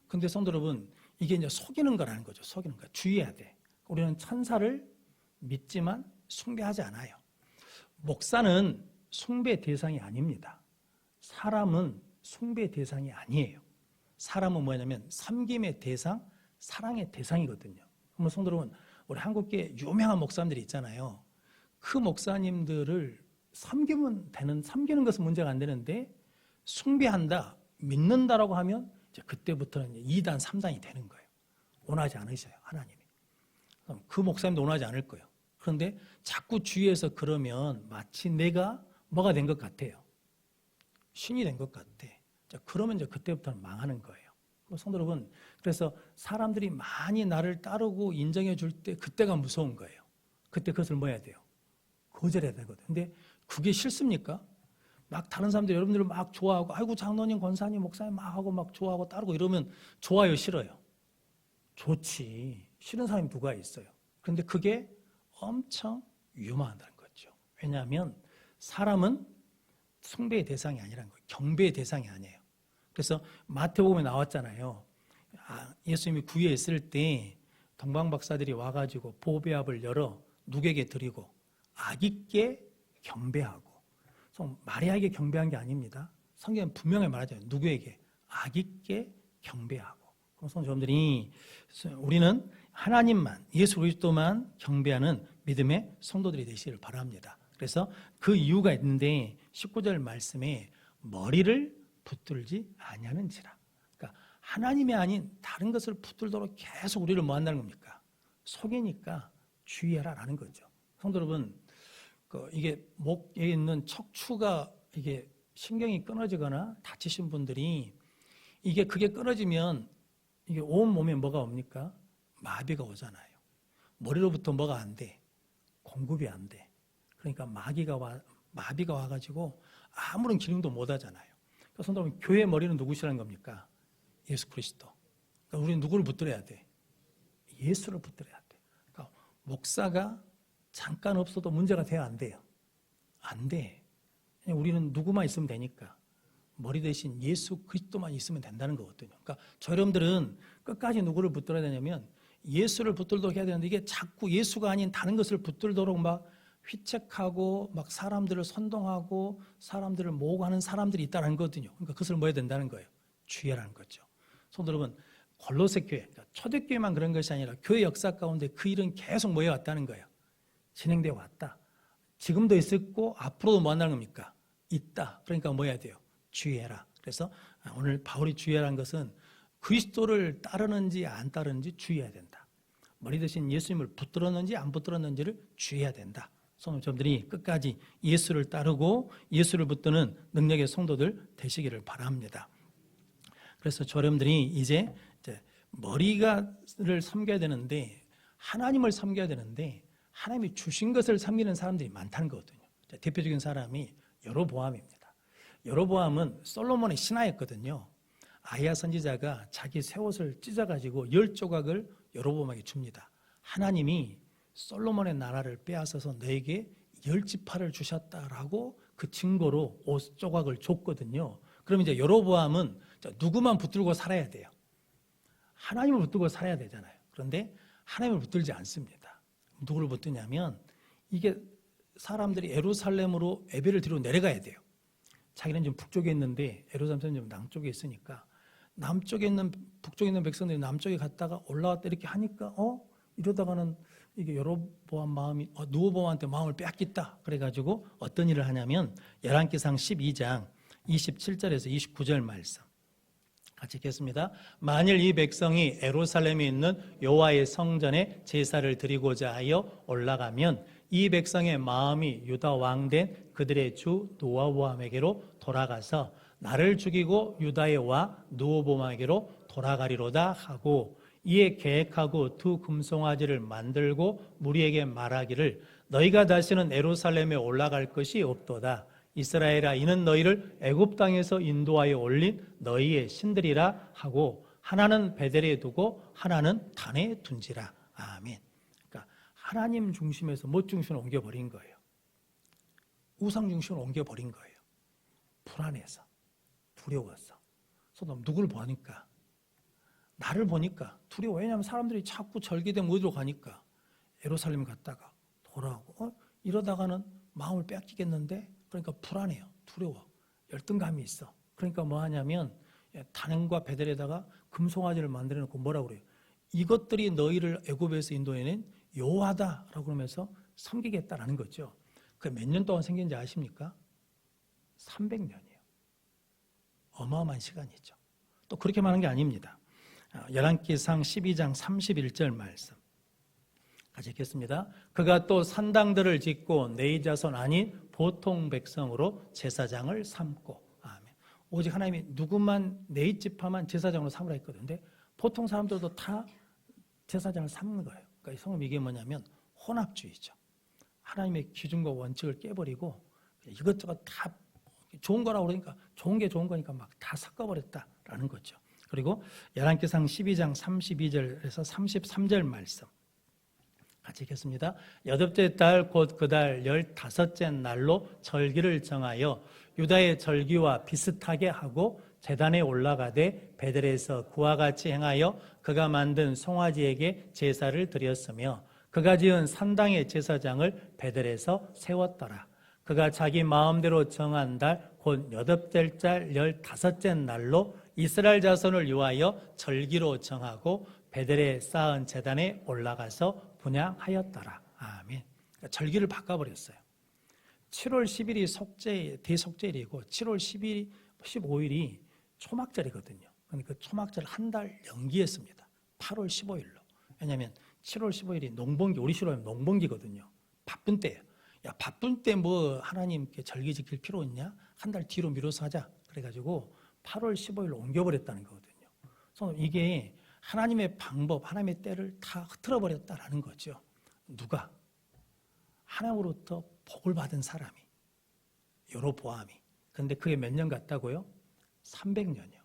근데 성도 여러분, 이게 이제 속이는 거라는 거죠. 속이는 거. 주의해야 돼. 우리는 천사를 믿지만 숭배하지 않아요. 목사는 숭배 대상이 아닙니다. 사람은 숭배 대상이 아니에요. 사람은 뭐냐면 섬김의 대상, 사랑의 대상이거든요. 그러면 성도 여러분, 우리 한국계 유명한 목사님들이 있잖아요. 그 목사님들을 섬기는 것은 문제가 안 되는데 숭배한다, 믿는다라고 하면 이제 그때부터는 2단, 3단이 되는 거예요. 원하지 않으셔요, 하나님이. 그럼 그 목사님도 원하지 않을 거예요. 그런데 자꾸 주위에서 그러면 마치 내가 뭐가 된 것 같아요. 신이 된 것 같아. 자, 그러면 이제 그때부터는 망하는 거예요. 성도 여러분, 그래서 사람들이 많이 나를 따르고 인정해 줄 때 그때가 무서운 거예요. 그때 그것을 뭐 해야 돼요? 거절해야 되거든요. 근데 그게 싫습니까? 막 다른 사람들 여러분들을 막 좋아하고 아이고 장로님, 권사님, 목사님 막 하고 막 좋아하고 따르고 이러면 좋아요, 싫어요? 좋지. 싫은 사람이 누가 있어요. 그런데 그게 엄청 위험하다는 거죠. 왜냐하면 사람은 숭배의 대상이 아니라는 거예요. 경배의 대상이 아니에요. 그래서 마태복음에 나왔잖아요. 예수님이 구유에 있을 때 동방박사들이 와가지고 보배압을 열어 누구에게 드리고 아기께 경배하고. 마리아에게 경배한 게 아닙니다. 성경은 분명히 말하잖아요. 누구에게? 아기께 경배하고. 그래서 여러분들이 우리는 하나님만, 예수 그리스도만 경배하는 믿음의 성도들이 되시기를 바랍니다. 그래서 그 이유가 있는데 19절 말씀에 머리를 붙들지 아니하는지라. 그러니까 하나님이 아닌 다른 것을 붙들도록 계속 우리를 뭐 한다는 겁니까? 속이니까 주의하라라는 거죠. 성도 여러분, 이게 목에 있는 척추가 이게 신경이 끊어지거나 다치신 분들이 그게 끊어지면 이게 온 몸에 뭐가 옵니까? 마비가 오잖아요. 머리로부터 뭐가 안 돼? 공급이 안 돼. 그러니까 마비가 와가지고 아무런 기능도 못 하잖아요. 그러니까 성도 여러분, 교회의 머리는 누구시라는 겁니까? 예수 그리스도. 그러니까 우리는 누구를 붙들어야 돼? 예수를 붙들어야 돼. 그러니까 목사가 잠깐 없어도 문제가 돼야 안 돼요? 안 돼. 우리는 누구만 있으면 되니까. 머리 대신 예수 그리스도만 있으면 된다는 거거든요. 그러니까 저 여러분들은 끝까지 누구를 붙들어야 되냐면 예수를 붙들도록 해야 되는데 이게 자꾸 예수가 아닌 다른 것을 붙들도록 막 휘책하고 막 사람들을 선동하고 사람들을 모으고 하는 사람들이 있다는 거거든요. 그러니까 그것을 뭐 해야 된다는 거예요? 주의하라는 거죠. 성도 여러분, 골로새 교회, 그러니까 초대교회만 그런 것이 아니라 교회 역사 가운데 그 일은 계속 모여 왔다는 거예요. 진행되어 왔다. 지금도 있었고 앞으로도 뭐 한다는 겁니까? 있다. 그러니까 뭐 해야 돼요? 주의해라. 그래서 오늘 바울이 주의하라는 것은 그리스도를 따르는지 안 따르는지 주의해야 된다. 머리 대신 예수님을 붙들었는지 안 붙들었는지를 주의해야 된다. 성도님들이 끝까지 예수를 따르고 예수를 붙드는 능력의 성도들 되시기를 바랍니다. 그래서 여러분들이 이제 머리를 섬겨야 되는데 하나님을 섬겨야 되는데 하나님이 주신 것을 섬기는 사람들이 많다는 거거든요. 대표적인 사람이 여로보암입니다. 여로보암은 솔로몬의 신하였거든요. 아히야 선지자가 자기 새 옷을 찢어가지고 10조각을 여로보암에게 줍니다. 하나님이 솔로몬의 나라를 빼앗아서 너에게 10지파를 주셨다라고 그 증거로 옷 조각을 줬거든요. 그럼 이제 여로보암은 누구만 붙들고 살아야 돼요? 하나님을 붙들고 살아야 되잖아요. 그런데 하나님을 붙들지 않습니다. 누구를 붙드냐면 이게 사람들이 예루살렘으로 예배를 드리러 내려가야 돼요. 자기는 지금 북쪽에 있는데 예루살렘은 지금 남쪽에 있으니까 북쪽에 있는 백성들이 남쪽에 갔다가 올라왔다 이렇게 하니까 이러다가는 이게 여로보암 마음이 누호보암한테 마음을 빼앗겼다. 그래가지고 어떤 일을 하냐면 열왕기상 12장 27절에서 29절 말씀 같이 읽겠습니다. 만일 이 백성이 예루살렘에 있는 여호와의 성전에 제사를 드리고자 하여 올라가면 이 백성의 마음이 유다 왕된 그들의 주 노아보암에게로 돌아가서 나를 죽이고 유다의 와 누호보암에게로 돌아가리로다 하고 이에 계획하고 두 금송아지를 만들고 무리에게 말하기를 너희가 다시는 예루살렘에 올라갈 것이 없도다. 이스라엘아 이는 너희를 애굽 땅에서 인도하여 올린 너희의 신들이라 하고 하나는 베델에 두고 하나는 단에 둔지라. 아멘. 그러니까 하나님 중심에서 뭐 중심을 옮겨버린 거예요? 우상 중심을 옮겨버린 거예요. 불안해서, 두려워서. 그래서 누구를 보니까? 나를 보니까 두려워. 왜냐하면 사람들이 자꾸 절기되면 어디로 가니까 예루살렘 갔다가 돌아오고 이러다가는 마음을 빼앗기겠는데 그러니까 불안해요. 두려워. 열등감이 있어. 그러니까 뭐 하냐면 단과 베델에다가 금송아지를 만들어 놓고 뭐라고 그래요? 이것들이 너희를 애굽에서 인도해낸 여호와다라고 그러면서 섬기겠다라는 거죠. 그 몇 년 동안 생긴지 아십니까? 300년이에요. 어마어마한 시간이죠. 또 그렇게 많은 게 아닙니다. 열왕기상 12장 31절 말씀 같이 읽겠습니다. 그가 또 산당들을 짓고 내 자손 아닌 보통 백성으로 제사장을 삼고 아멘. 오직 하나님이 누구만 네 지파만 제사장으로 삼으라 했거든요. 근데 보통 사람들도 다 제사장을 삼는 거예요. 그러니까 성경 이게 뭐냐면 혼합주의죠. 하나님의 기준과 원칙을 깨버리고 이것저것 다 좋은 거라고 그러니까 좋은 게 좋은 거니까 막 다 섞어버렸다라는 거죠. 그리고 열왕기상 12장 32절에서 33절 말씀 같이 읽겠습니다. 여덟째 달 곧 그 달 15째 날로 절기를 정하여 유다의 절기와 비슷하게 하고 제단에 올라가되 베델에서 그와 같이 행하여 그가 만든 송아지에게 제사를 드렸으며 그가 지은 산당의 제사장을 베델에서 세웠더라. 그가 자기 마음대로 정한 달 곧 여덟째 달 15째 날로 이스라엘 자손을 위하여 절기로 정하고 베델에 쌓은 제단에 올라가서 분향하였더라. 아멘. 그러니까 절기를 바꿔버렸어요. 7월 10일이 대속제일이고 7월 15일이 초막절이거든요. 그러니까 그 초막절 한 달 연기했습니다. 8월 15일로. 왜냐하면 7월 15일이 농번기, 우리 시로 하면 농번기거든요. 바쁜 때예요. 야, 바쁜 때 뭐 하나님께 절기 지킬 필요 있냐? 한 달 뒤로 미뤄서 하자. 그래가지고 8월 15일로 옮겨버렸다는 거거든요. 그래서 이게 하나님의 방법, 하나님의 때를 다 흐트러버렸다라는 거죠. 누가? 하나님으로부터 복을 받은 사람이, 여로보암이. 그런데 그게 몇 년 갔다고요? 300년이요.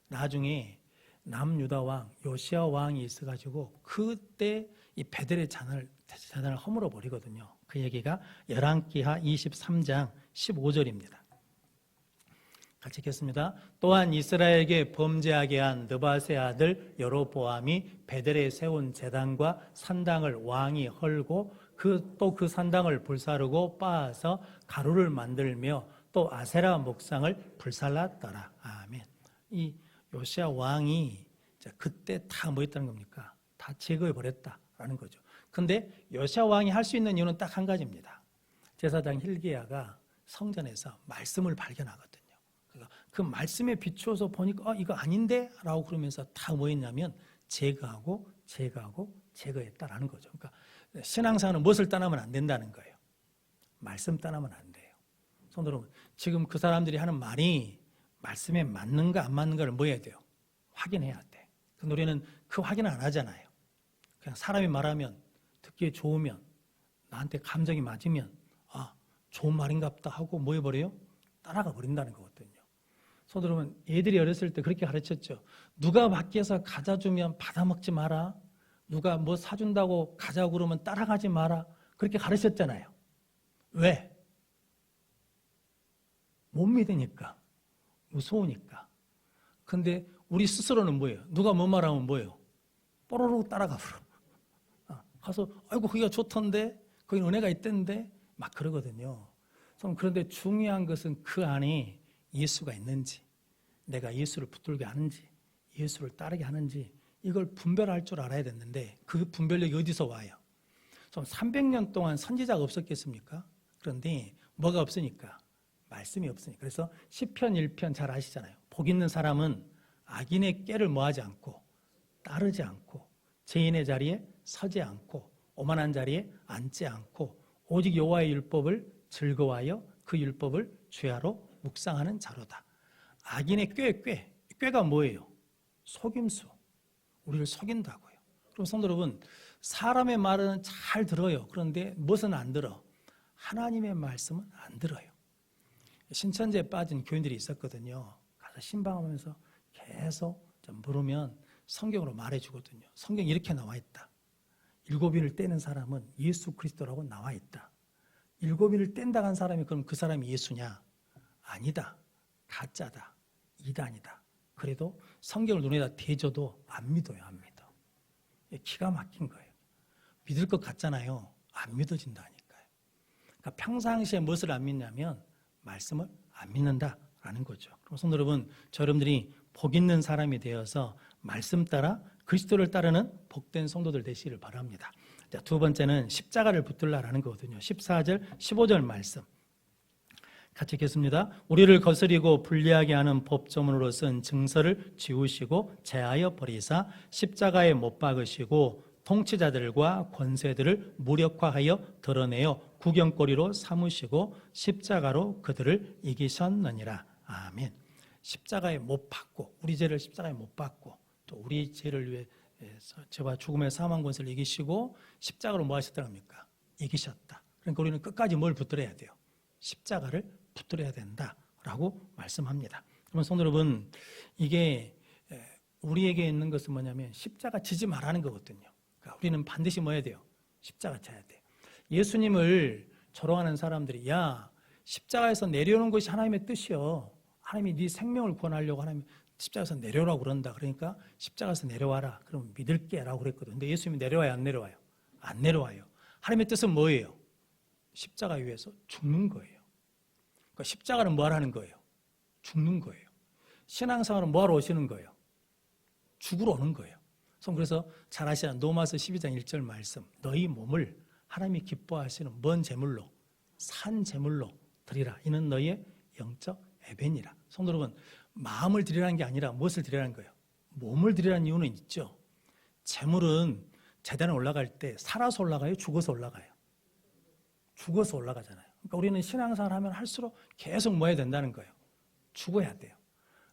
나중에 남유다 왕 요시야 왕이 있어가지고 그때 이 베델의 재단을 허물어 버리거든요. 그 얘기가 열왕기하 23장 15절입니다. 같이 읽겠습니다. 또한 이스라엘에게 범죄하게 한 느밧의 아들 여로보암이 베델에 세운 제단과 산당을 왕이 헐고 또 그 산당을 불사르고 빻아서 가루를 만들며 또 아세라 목상을 불살랐더라. 아멘. 이 요시야 왕이 그때 다 뭐 했다는 겁니까? 다 제거해 버렸다라는 거죠. 근데 요시야 왕이 할 수 있는 이유는 딱 한 가지입니다. 제사장 hil기야가 성전에서 말씀을 발견하거든요. 그러니까 그 말씀에 비추어서 보니까 이거 아닌데? 라고 그러면서 다 뭐 했냐면 제거하고 제거했다라는 거죠. 그러니까 신앙생활은 무엇을 떠나면 안 된다는 거예요. 말씀 떠나면 안 돼요. 성도 여러분, 지금 그 사람들이 하는 말이 말씀에 맞는가 안 맞는가를 뭐 해야 돼요? 확인해야 돼. 근데 우리는 그 확인을 안 하잖아요. 그냥 사람이 말하면 듣기에 좋으면 나한테 감정이 맞으면 좋은 말인가 보다 하고 뭐 해버려요? 따라가 버린다는 거거든요. 성도 여러분, 애들이 어렸을 때 그렇게 가르쳤죠. 누가 밖에서 과자 주면 받아먹지 마라. 누가 뭐 사준다고 가자고 그러면 따라가지 마라. 그렇게 가르쳤잖아요. 왜? 못 믿으니까. 무서우니까. 근데 우리 스스로는 뭐예요? 누가 뭐 말하면 뭐예요? 뽀로로 따라가 버려. 가서 아이고 거기가 좋던데 거기 은혜가 있던데 막 그러거든요. 그런데 중요한 것은 그 안에 예수가 있는지, 내가 예수를 붙들게 하는지, 예수를 따르게 하는지 이걸 분별할 줄 알아야 됐는데 그 분별력이 어디서 와요? 300년 동안 선지자가 없었겠습니까? 그런데 뭐가 없으니까? 말씀이 없으니까. 그래서 시편 1편 잘 아시잖아요. 복 있는 사람은 악인의 꾀를 뭐하지 않고 따르지 않고 죄인의 자리에 서지 않고 오만한 자리에 앉지 않고 오직 여호와의 율법을 즐거워하여 그 율법을 주야로 묵상하는 자로다. 악인의 꾀가 뭐예요? 속임수. 우리를 속인다고요. 그럼 성도 여러분, 사람의 말은 잘 들어요. 그런데 무엇은 안 들어? 하나님의 말씀은 안 들어요. 신천지에 빠진 교인들이 있었거든요. 가서 신방하면서 계속 좀 물으면 성경으로 말해주거든요. 성경에 이렇게 나와 있다. 7인을 떼는 사람은 예수 그리스도라고 나와 있다. 7인을 뗀다고 한 사람이 그럼 그 사람이 예수냐? 아니다. 가짜다. 이단이다. 그래도 성경을 눈에다 대줘도 안 믿어요. 안 믿어. 기가 막힌 거예요. 믿을 것 같잖아요. 안 믿어진다니까요. 그러니까 평상시에 무엇을 안 믿냐면 말씀을 안 믿는다라는 거죠. 그럼 성도 여러분, 여러분들이 복 있는 사람이 되어서 말씀 따라 그리스도를 따르는 복된 성도들 되시기를 바랍니다. 자, 두 번째는 십자가를 붙들라라는 거거든요. 14절, 15절 말씀 같이 읽겠습니다. 우리를 거스리고 불리하게 하는 법조문으로 쓴 증서를 지우시고 제하여 버리사 십자가에 못 박으시고 통치자들과 권세들을 무력화하여 드러내어 구경거리로 삼으시고 십자가로 그들을 이기셨느니라. 아멘. 십자가에 못 박고, 우리 죄를 십자가에 못 박고, 또 우리 죄를 위해서 죄와 죽음의 사망 권세를 이기시고 십자가로 뭐 하셨다는 겁니까? 이기셨다. 그러니까 우리는 끝까지 뭘 붙들어야 돼요? 십자가를 붙들어야 된다라고 말씀합니다. 그러면 성도 여러분, 이게 우리에게 있는 것은 뭐냐면 십자가 지지 말라는 거거든요. 그러니까 우리는 반드시 뭐 해야 돼요? 십자가 져야 돼요. 예수님을 조롱하는 사람들이 야 십자가에서 내려오는 것이 하나님의 뜻이요. 하나님이 네 생명을 구원하려고 하나님 십자가에서 내려오라고 그런다. 그러니까 십자가에서 내려와라. 그럼 믿을게 라고 그랬거든요. 근데 예수님이 내려와요? 안 내려와요? 안 내려와요. 하나님의 뜻은 뭐예요? 십자가 위에서 죽는 거예요. 그러니까 십자가는 뭐 하라는 거예요? 죽는 거예요. 신앙생활은 뭐 하러 오시는 거예요? 죽으러 오는 거예요. 그래서 잘 아시는 로마서 12장 1절 말씀 너희 몸을 하나님이 기뻐하시는 뭔 제물로? 산 제물로 드리라. 이는 너희의 영적 애벤이라. 성도 여러분, 마음을 드리라는 게 아니라 무엇을 드리라는 거예요? 몸을 드리라는 이유는 있죠. 제물은 제단에 올라갈 때 살아서 올라가요? 죽어서 올라가요? 죽어서 올라가잖아요. 그러니까 우리는 신앙생활 하면 할수록 계속 뭐 해야 된다는 거예요? 죽어야 돼요.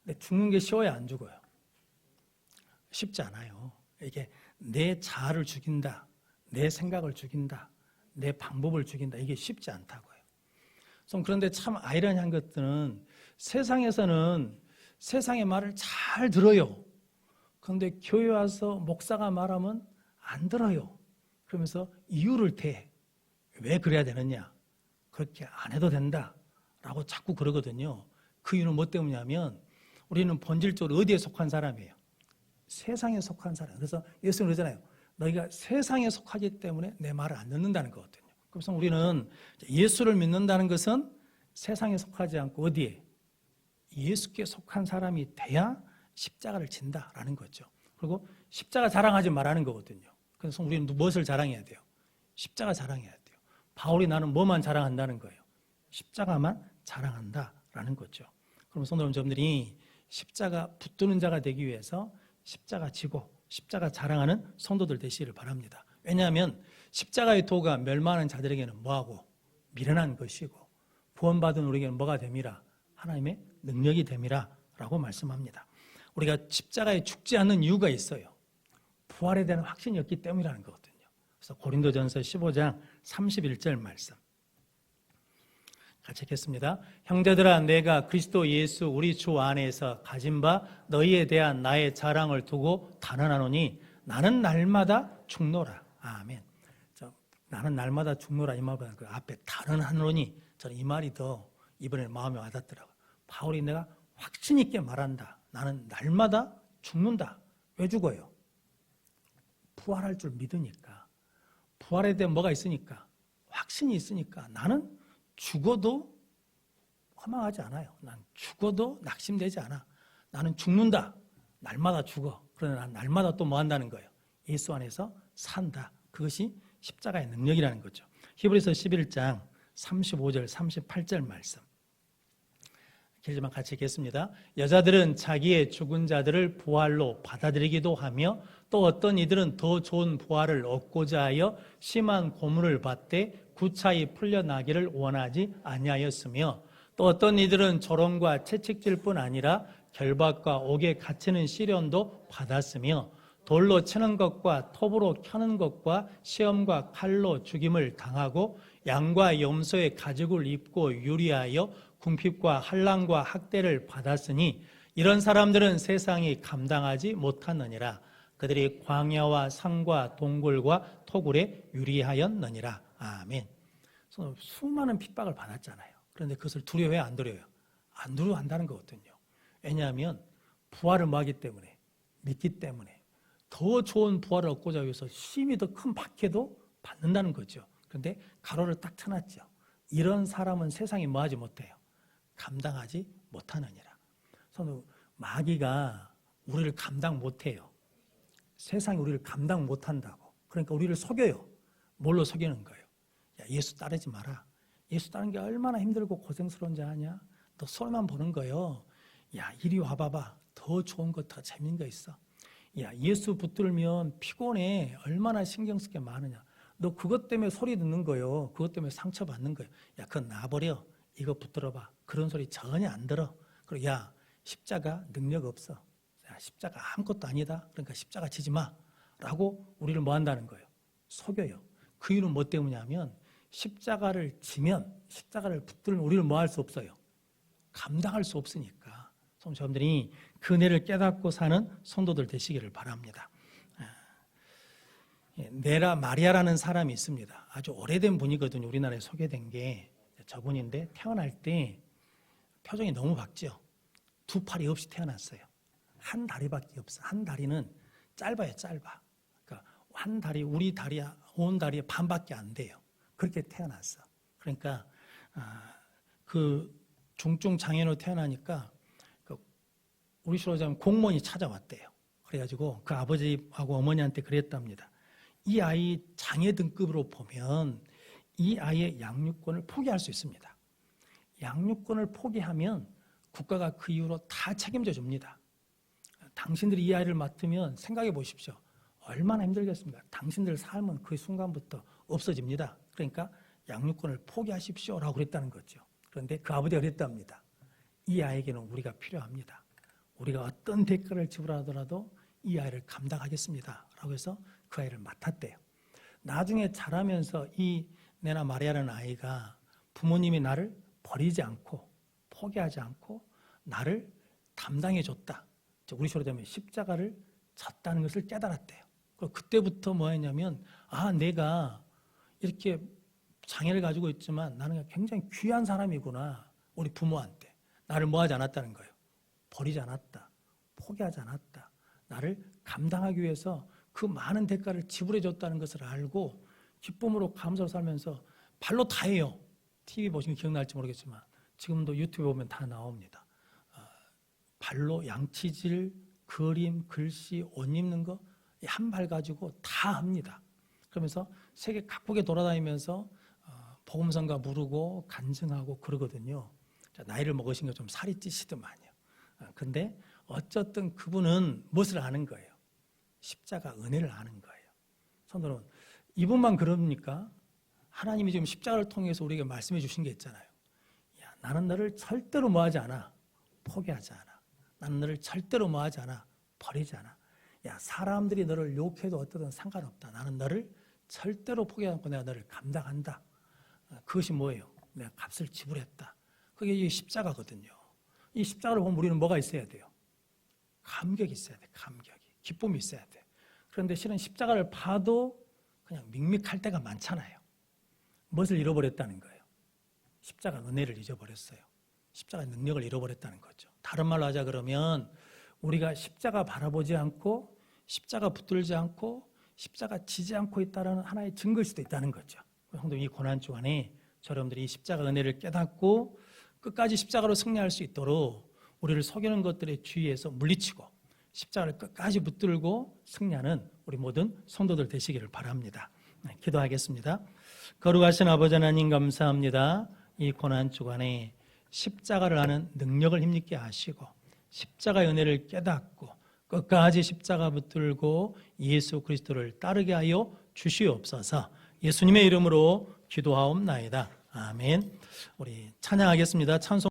근데 죽는 게 쉬워요? 안 죽어요? 쉽지 않아요. 이게 내 자아를 죽인다, 내 생각을 죽인다, 내 방법을 죽인다. 이게 쉽지 않다고요. 그런데 참 아이러니한 것들은 세상에서는 세상의 말을 잘 들어요. 그런데 교회 와서 목사가 말하면 안 들어요. 그러면서 이유를 대. 왜 그래야 되느냐? 그렇게 안 해도 된다. 라고 자꾸 그러거든요. 그 이유는 뭐 때문이냐면 우리는 본질적으로 어디에 속한 사람이에요? 세상에 속한 사람. 그래서 예수는 그러잖아요. 너희가 세상에 속하기 때문에 내 말을 안 듣는다는 거거든요. 그래서 우리는 예수를 믿는다는 것은 세상에 속하지 않고 어디에? 예수께 속한 사람이 돼야 십자가를 진다라는 거죠. 그리고 십자가 자랑하지 말라는 거거든요. 그래서 우리는 무엇을 자랑해야 돼요? 십자가 자랑해야 돼요. 바울이 나는 뭐만 자랑한다는 거예요? 십자가만 자랑한다라는 거죠. 그럼 성도 여러분들이 십자가 붙드는 자가 되기 위해서 십자가 지고 십자가 자랑하는 성도들 되시기를 바랍니다. 왜냐하면 십자가의 도가 멸망하는 자들에게는 뭐하고? 미련한 것이고 구원받은 우리에게는 뭐가 됨이라? 하나님의 능력이 됨이라 라고 말씀합니다. 우리가 십자가에 죽지 않는 이유가 있어요. 부활에 대한 확신이 없기 때문이라는 거거든요. 그래서 고린도전서 15장 31절 말씀 같이 읽겠습니다. 형제들아 내가 그리스도 예수 우리 주 안에서 가진 바 너희에 대한 나의 자랑을 두고 단언하노니 나는 날마다 죽노라. 아멘. 나는 날마다 죽노라 이 말보다 그 앞에 단언하노니 저는 이 말이 더 이번에 마음에 와닿더라고요. 바울이 내가 확신 있게 말한다. 나는 날마다 죽는다. 왜 죽어요? 부활할 줄 믿으니까. 부활에 대한 뭐가 있으니까? 확신이 있으니까 나는 죽어도 허망하지 않아요. 난 죽어도 낙심되지 않아. 나는 죽는다. 날마다 죽어. 그러나 난 날마다 또 뭐 한다는 거예요? 예수 안에서 산다. 그것이 십자가의 능력이라는 거죠. 히브리서 11장 35절 38절 말씀 길지만 같이 읽겠습니다. 여자들은 자기의 죽은 자들을 부활로 받아들이기도 하며 또 어떤 이들은 더 좋은 부활을 얻고자 하여 심한 고문을 받되 구차히 풀려나기를 원하지 아니하였으며 또 어떤 이들은 조롱과 채찍질 뿐 아니라 결박과 옥에 갇히는 시련도 받았으며 돌로 치는 것과 톱으로 켜는 것과 시험과 칼로 죽임을 당하고 양과 염소의 가죽을 입고 유리하여 궁핍과 환난과 학대를 받았으니 이런 사람들은 세상이 감당하지 못하느니라. 그들이 광야와 산과 동굴과 토굴에 유리하였느니라. 아멘. 수많은 핍박을 받았잖아요. 그런데 그것을 두려워해 안 두려워요? 안 두려워한다는 거거든요. 왜냐하면 부활을 뭐하기 때문에, 믿기 때문에 더 좋은 부활을 얻고자 해서 힘이 더 큰 박해도 받는다는 거죠. 그런데 가로를 딱 쳐놨죠. 이런 사람은 세상이 뭐하지 못해요? 감당하지 못하느니라. 마귀가 우리를 감당 못해요. 세상이 우리를 감당 못한다고. 그러니까 우리를 속여요. 뭘로 속이는 거예요? 야, 예수 따르지 마라. 예수 따르는 게 얼마나 힘들고 고생스러운지 아냐? 너 손만 보는 거요. 야, 이리 와봐봐. 더 좋은 거, 더 재밌는 거 있어. 야, 예수 붙들면 피곤해. 얼마나 신경 쓸 게 많으냐. 너 그것 때문에 소리 듣는 거요. 그것 때문에 상처받는 거예요. 야, 그건 놔버려. 이거 붙들어봐. 그런 소리 전혀 안 들어. 그리고 야, 십자가 능력 없어. 야, 십자가 아무것도 아니다. 그러니까 십자가 지지 마. 라고 우리를 뭐 한다는 거예요? 속여요. 그 이유는 뭐 때문이냐면 십자가를 지면, 십자가를 붙들면 우리를 뭐 할 수 없어요? 감당할 수 없으니까. 여러분들이 그 은혜를 깨닫고 사는 성도들 되시기를 바랍니다. 네라 마리아라는 사람이 있습니다. 아주 오래된 분이거든요. 우리나라에 소개된 게 저분인데 태어날 때 표정이 너무 밝죠. 두 팔이 없이 태어났어요. 한 다리밖에 없어. 한 다리는 짧아요, 짧아. 그러니까 한 다리, 우리 다리야, 온 다리의 반밖에 안 돼요. 그렇게 태어났어. 그러니까 그 중증 장애로 태어나니까 우리 시로자면 공무원이 찾아왔대요. 그래가지고 그 아버지하고 어머니한테 그랬답니다. 이 아이 장애 등급으로 보면 이 아이의 양육권을 포기할 수 있습니다. 양육권을 포기하면 국가가 그 이후로 다 책임져 줍니다. 당신들이 이 아이를 맡으면 생각해 보십시오. 얼마나 힘들겠습니까? 당신들 삶은 그 순간부터 없어집니다. 그러니까 양육권을 포기하십시오라고 그랬다는 거죠. 그런데 그 아버지가 그랬답니다. 이 아이에게는 우리가 필요합니다. 우리가 어떤 대가를 지불하더라도 이 아이를 감당하겠습니다. 라고 해서 그 아이를 맡았대요. 나중에 자라면서 이 네나 마리아라는 아이가 부모님이 나를 버리지 않고 포기하지 않고 나를 담당해 줬다. 우리 식으로 되면 십자가를 졌다는 것을 깨달았대요. 그때부터 뭐 했냐면 내가 이렇게 장애를 가지고 있지만 나는 굉장히 귀한 사람이구나. 우리 부모한테 나를 뭐 하지 않았다는 거예요. 버리지 않았다. 포기하지 않았다. 나를 감당하기 위해서 그 많은 대가를 지불해 줬다는 것을 알고 기쁨으로 감사로 살면서 발로 다 해요. TV 보시면 기억날지 모르겠지만 지금도 유튜브 보면 다 나옵니다. 발로 양치질, 그림, 글씨, 옷 입는 거 한 발 가지고 다 합니다. 그러면서 세계 각국에 돌아다니면서 복음성가 부르고 간증하고 그러거든요. 나이를 먹으신 거 좀 살이 찌시더만요. 근데 어쨌든 그분은 무엇을 아는 거예요? 십자가 은혜를 아는 거예요. 성도는 이분만 그럽니까? 하나님이 지금 십자가를 통해서 우리에게 말씀해 주신 게 있잖아요. 나는 너를 절대로 뭐하지 않아. 포기하지 않아. 나는 너를 절대로 뭐하지 않아. 버리지 않아. 사람들이 너를 욕해도 어떠든 상관없다. 나는 너를 절대로 포기하지 않고 내가 너를 감당한다. 그것이 뭐예요? 내가 값을 지불했다. 그게 이 십자가거든요. 이 십자가를 보면 우리는 뭐가 있어야 돼요? 감격이 있어야 돼. 감격이. 기쁨이 있어야 돼. 그런데 실은 십자가를 봐도 그냥 밋밋할 때가 많잖아요. 무엇을 잃어버렸다는 거예요? 십자가 은혜를 잊어버렸어요. 십자가 능력을 잃어버렸다는 거죠. 다른 말로 하자 그러면 우리가 십자가 바라보지 않고 십자가 붙들지 않고 십자가 지지 않고 있다는 하나의 증거일 수도 있다는 거죠. 성도 이 고난 주간에 여러분들이 이 십자가 은혜를 깨닫고 끝까지 십자가로 승리할 수 있도록 우리를 속이는 것들의 주의에서 물리치고 십자가를 끝까지 붙들고 승리하는 우리 모든 성도들 되시기를 바랍니다. 기도하겠습니다. 거룩하신 아버지 하나님 감사합니다. 이 고난 주간에 십자가를 아는 능력을 힘있게 하시고 십자가의 은혜를 깨닫고 끝까지 십자가 붙들고 예수 그리스도를 따르게 하여 주시옵소서. 예수님의 이름으로 기도하옵나이다. 아멘. 우리 찬양하겠습니다. 찬송